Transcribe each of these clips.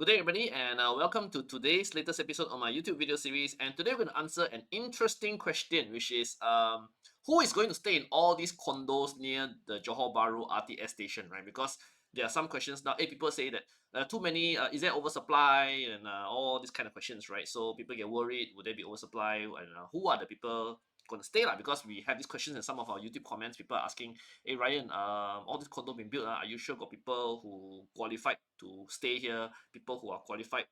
Good day, everybody, and welcome to today's latest episode of my YouTube video series. And today we're going to answer an interesting question, which is who is going to stay in all these condos near the Johor Bahru RTS station, right? Because there are some questions now. People say that too many, is there oversupply, and all these kind of questions, right? So people get worried, would there be oversupply, and who are the people going to stay, because we have these questions in some of our YouTube comments. People are asking, hey Ryan, all this condo being built, are you sure got people who qualified to stay here, people who are qualified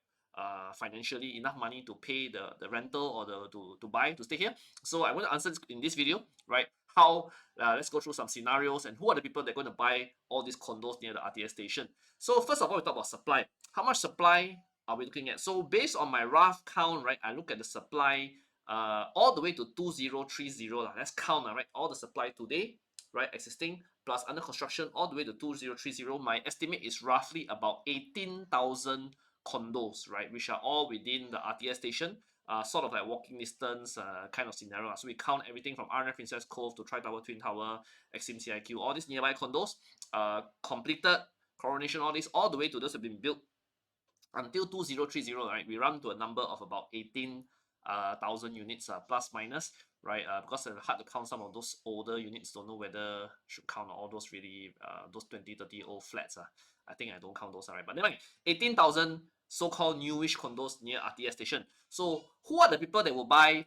financially, enough money to pay the rental or to buy to stay here? So I want to answer this in this video, right? How let's go through some scenarios and who are the people that are going to buy all these condos near the RTS station. So first of all, we talk about supply. How much supply are we looking at? So based on my rough count, right, I look at the supply all the way to 2030 lah. Let's count, right, all the supply today, right, existing plus under construction all the way to 2030. My estimate is roughly about 18,000 condos, right, which are all within the RTS station, sort of like walking distance kind of scenario. So we count everything from RNF Princess Cove to Tri Tower, Twin Tower, Exim CIQ, all these nearby condos, completed, Coronation, all these, all the way to those have been built until 2030, right? We run to a number of about 18,000 units, plus minus, right? Because it's hard to count some of those older units. Don't know whether should count all those really those 20, 30 old flats. I think I don't count those, right? But never mind. 18,000 so-called newish condos near RTS station. So who are the people that will buy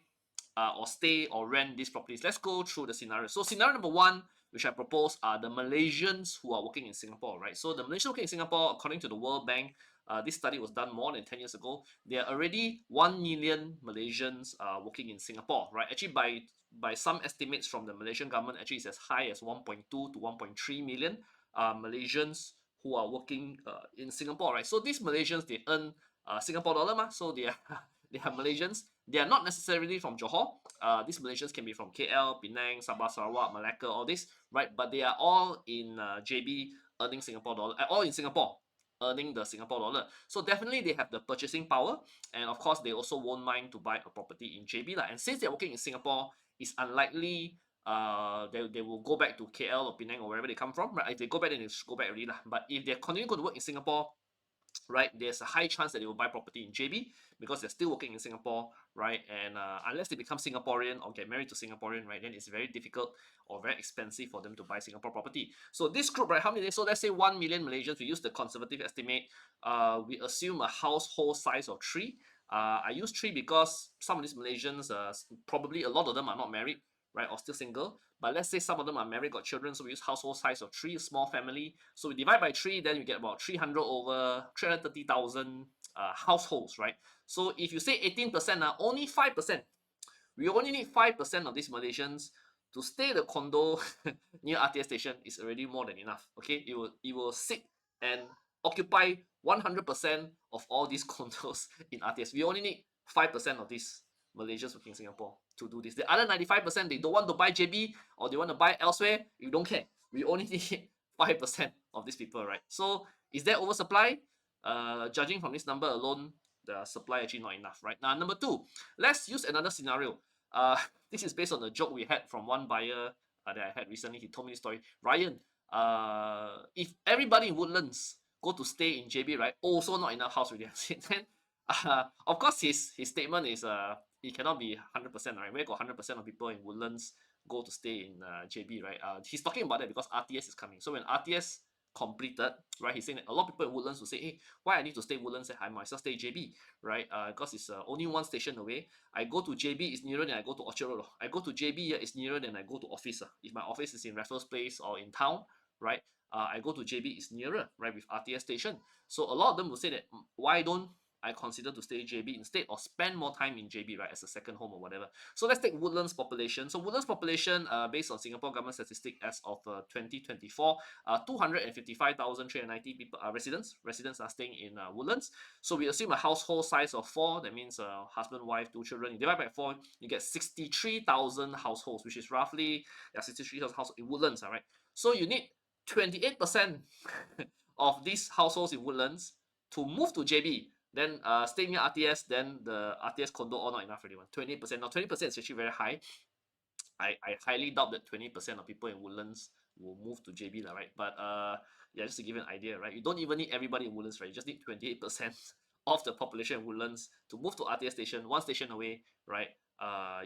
or stay or rent these properties? Let's go through the scenario. So scenario number one, which I propose, are the Malaysians who are working in Singapore, right? So the Malaysians working in Singapore, according to the World Bank, this study was done more than 10 years ago. There are already 1 million Malaysians working in Singapore, right? Actually, by some estimates from the Malaysian government, actually it's as high as 1.2 to 1.3 million Malaysians who are working in Singapore, right? So these Malaysians, they earn Singapore dollar, so they are they are Malaysians. They are not necessarily from Johor. These Malaysians can be from KL, Penang, Sabah, Sarawak, Malacca, all this, right? But they are all in JB earning Singapore dollar, all in Singapore earning the Singapore dollar. So definitely they have the purchasing power, and of course they also won't mind to buy a property in JB lah. And since they're working in Singapore, it's unlikely they will go back to KL or Penang or wherever they come from, right? If they go back, then they just go back already lah. But if they continue to work in Singapore, right, there's a high chance that they will buy property in JB because they're still working in Singapore, right? And unless they become Singaporean or get married to Singaporean, right, then it's very difficult or very expensive for them to buy Singapore property. So this group, right, how many? So let's say 1 million Malaysians. We use the conservative estimate. We assume a household size of three. I use three because some of these Malaysians, probably a lot of them are not married, right, or still single. But let's say some of them are married, got children, so we use household size of three, small family. So we divide by three, then you get about 300 over 330,000 households, right? So if you say 18%, only 5%. We only need 5% of these Malaysians to stay the condo near RTS station is already more than enough. Okay, it will sit and occupy 100% of all these condos in RTS. We only need 5% of these Malaysians working in Singapore to do this. The other 95%, they don't want to buy JB or they want to buy elsewhere. You don't care. We only need 5% of these people, right? So is there oversupply? Judging from this number alone, the supply actually not enough, right? Now, number two, let's use another scenario. This is based on a joke we had from one buyer that I had recently. He told me this story. Ryan, if everybody in Woodlands go to stay in JB, right, also not enough house already. Then, of course, his statement is it cannot be 100%, right? Where got 100% of people in Woodlands go to stay in JB, right? He's talking about that because RTS is coming. So when RTS completed, right, he's saying that a lot of people in Woodlands will say, hey, why I need to stay Woodlands? I might as well stay JB, right? Because it's only one station away. I go to JB, it's nearer than I go to Orchard Road. I go to JB, it's nearer than I go to office. If my office is in Raffles Place or in town, right, I go to JB, it's nearer, right, with RTS station. So a lot of them will say that, why don't I consider to stay in JB instead or spend more time in JB, right, as a second home or whatever. So let's take Woodlands population. So Woodlands population, based on Singapore government statistic as of 2024, 255,390 people residents are staying in Woodlands. So we assume a household size of 4. That means husband, wife, 2 children. You divide by 4, you get 63,000 households, which is roughly 63,000 households in Woodlands. All right. So you need 28% of these households in Woodlands to move to JB. Then staying near RTS, then the RTS condo all not enough already. 28%. Now 20% is actually very high. I highly doubt that 20% of people in Woodlands will move to JB, right? But yeah, just to give you an idea, right? You don't even need everybody in Woodlands, right? You just need 28% of the population in Woodlands to move to RTS station, one station away, right?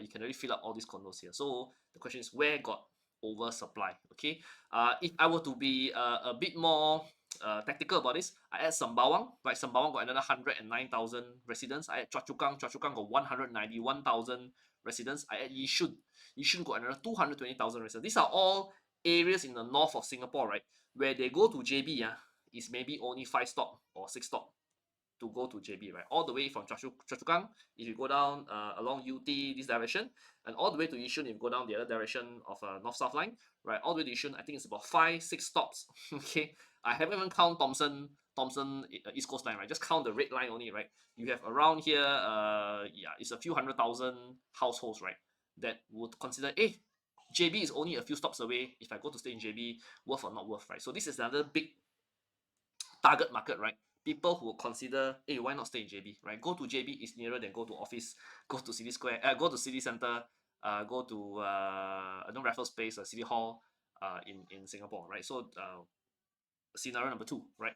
You can already fill up all these condos here. So the question is, where got oversupply? Okay. If I were to be a bit more tactical about this, I add Sembawang, right? Sembawang got another 109,000 residents. I add Choa Chu Kang, Choa Chu Kang got 191,000 residents. I add Yishun, Yishun got another 220,000 residents. These are all areas in the north of Singapore, right? Where they go to JB, is maybe only 5 stop or 6 stop to go to JB, right? All the way from Choa Chu Kang, if you go down along UT this direction, and all the way to Yishun, if you go down the other direction of North-South line, right? All the way to Yishun, I think it's about 5-6 stops. Okay, I haven't even count Thomson East Coast line, right? Just count the red line only, right? You have around here, yeah, it's a few 100,000 households, right? That would consider, hey, JB is only a few stops away. If I go to stay in JB, worth or not worth, right? So this is another big target market, right? People who will consider, hey, why not stay in JB, right? Go to JB is nearer than go to office, go to City Square, go to City Center, go to Raffles Place, City Hall, in Singapore, right? So scenario number 2, right?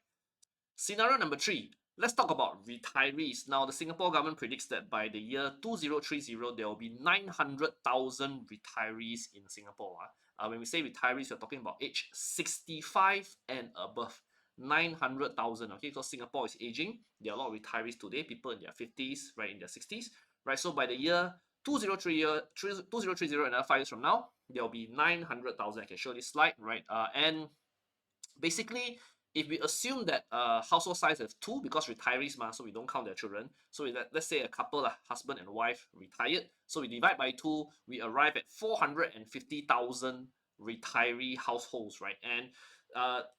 Scenario number 3. Let's talk about retirees. Now, the Singapore government predicts that by the year 2030, there will be 900,000 retirees in Singapore. When we say retirees, we're talking about age 65 and above. 900,000, okay, because Singapore is aging. There are a lot of retirees today, people in their 50s, right, in their 60s, right? So by the year 2030, another 5 years from now, there will be 900,000. I can show this slide, right? And basically, if we assume that household size of 2, because retirees so we don't count their children. So let's say a couple, husband and wife retired. So we divide by 2, we arrive at 450,000 retiree households, right? And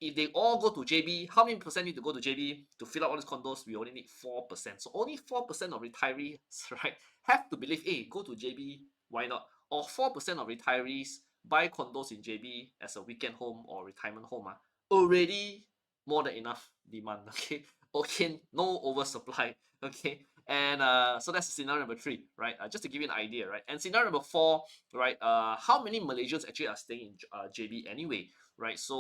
if they all go to JB, how many percent need to go to JB to fill up all these condos? We only need 4%. So only 4% of retirees, right, have to believe, hey, go to JB, why not? Or 4% of retirees buy condos in JB as a weekend home or retirement home. Already more than enough demand. Okay, okay, no oversupply. Okay, and so that's scenario number 3, right? Just to give you an idea, right? And scenario number 4, right? How many Malaysians actually are staying in JB anyway, right? So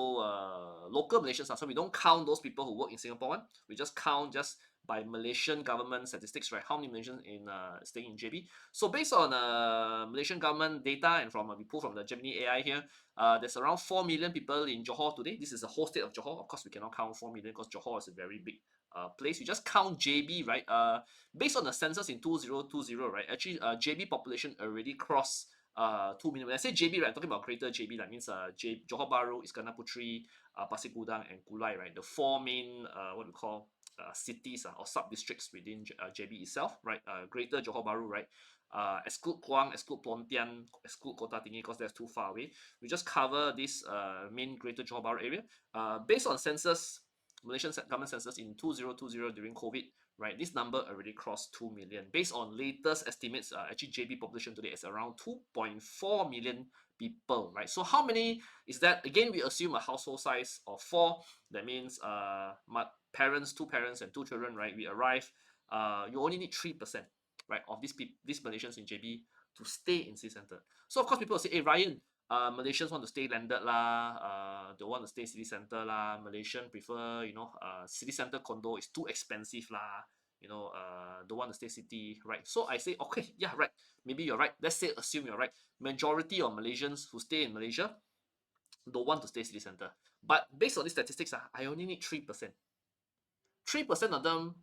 local Malaysians, so we don't count those people who work in Singapore one. We just count just by Malaysian government statistics, right? How many Malaysians in staying in JB? So based on Malaysian government data and from we pull from the Gemini AI here, there's around 4 million people in Johor today. This is the whole state of Johor. Of course, we cannot count 4 million because Johor is a very big place. We just count JB, right? Based on the census in 2020, right? Actually, JB population already crossed 2 million. When I say JB, right, I'm talking about Greater JB. That means Johor Bahru, Iskandar Puteri, Pasir Gudang, and Kulai, right? The 4 main what we call cities or sub districts within JB itself, right? Greater Johor Bahru, right? Exclude Kuang, exclude Pontian, exclude Kota Tinggi because that's too far away. We just cover this main Greater Johor Bahru area. Based on census, Malaysian government census in 2020 during COVID, right? This number already crossed 2 million. Based on latest estimates, actually JB population today is around 2.4 million people, right? So how many is that? Again, we assume a household size of 4. That means parents, 2 parents and 2 children, right? We arrive, you only need 3%, right, of these Malaysians in JB to stay in city center. So of course people will say, hey Ryan, Malaysians want to stay landed lah, don't want to stay city center lah. Malaysian prefer, city center condo is too expensive lah. Don't want to stay city, right? So I say, okay, yeah, right. Maybe you're right. Let's say, assume you're right. Majority of Malaysians who stay in Malaysia don't want to stay city center. But based on these statistics, I only need 3%. 3% of them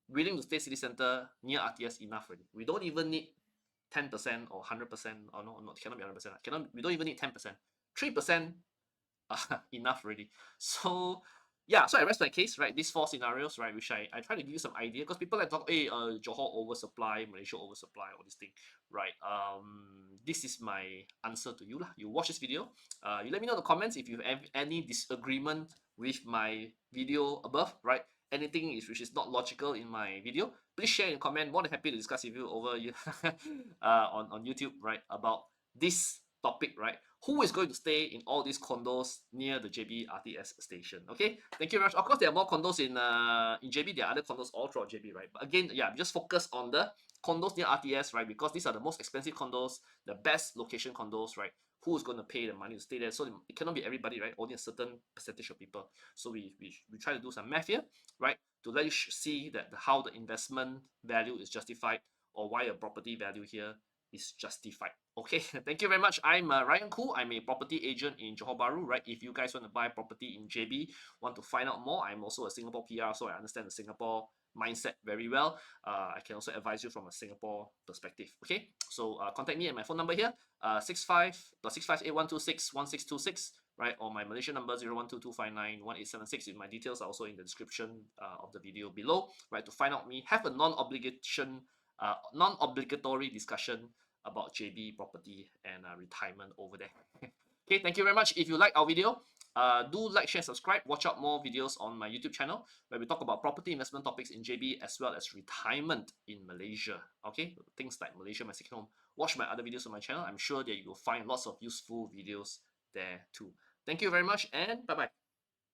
willing to stay city center near RTS enough already. We don't even need 10% or 100%, or no, cannot be 100%. We don't even need 10%. 3% enough already. So yeah, so I rest my case, right? These 4 scenarios, right, which I try to give you some idea because people like talk, hey, Johor oversupply, Malaysia oversupply, all this thing, right? This is my answer to you lah. You watch this video, you let me know in the comments if you have any disagreement with my video above, right? Anything which is not logical in my video, please share in comment. More than happy to discuss with you over on YouTube, right, about this topic, right? Who is going to stay in all these condos near the JB RTS station? Okay, thank you very much. Of course, there are more condos in JB. There are other condos all throughout JB, right? But again, yeah, just focus on the condos near RTS, right? Because these are the most expensive condos, the best location condos, right? who's going to pay the money to stay there. So it cannot be everybody, right? Only a certain percentage of people. So we try to do some math here, right? To let you see that how the investment value is justified, or why a property value here is justified. Okay, thank you very much. I'm Ryan Khoo. I'm a property agent in Johor Bahru, right? If you guys want to buy property in JB, want to find out more, I'm also a Singapore PR, so I understand the Singapore mindset very well. I can also advise you from a Singapore perspective. Okay, so contact me at my phone number here, 65 +658 126 1626, right? Or my Malaysian number 0122591876. My details are also in the description of the video below, right? To find out me, have a non-obligatory discussion about JB property and retirement over there. Okay, thank you very much. If you like our video, do like, share, subscribe. Watch out more videos on my YouTube channel where we talk about property investment topics in JB as well as retirement in Malaysia. Okay, things like Malaysia, my second home. Watch my other videos on my channel. I'm sure that you will find lots of useful videos there too. Thank you very much and bye bye.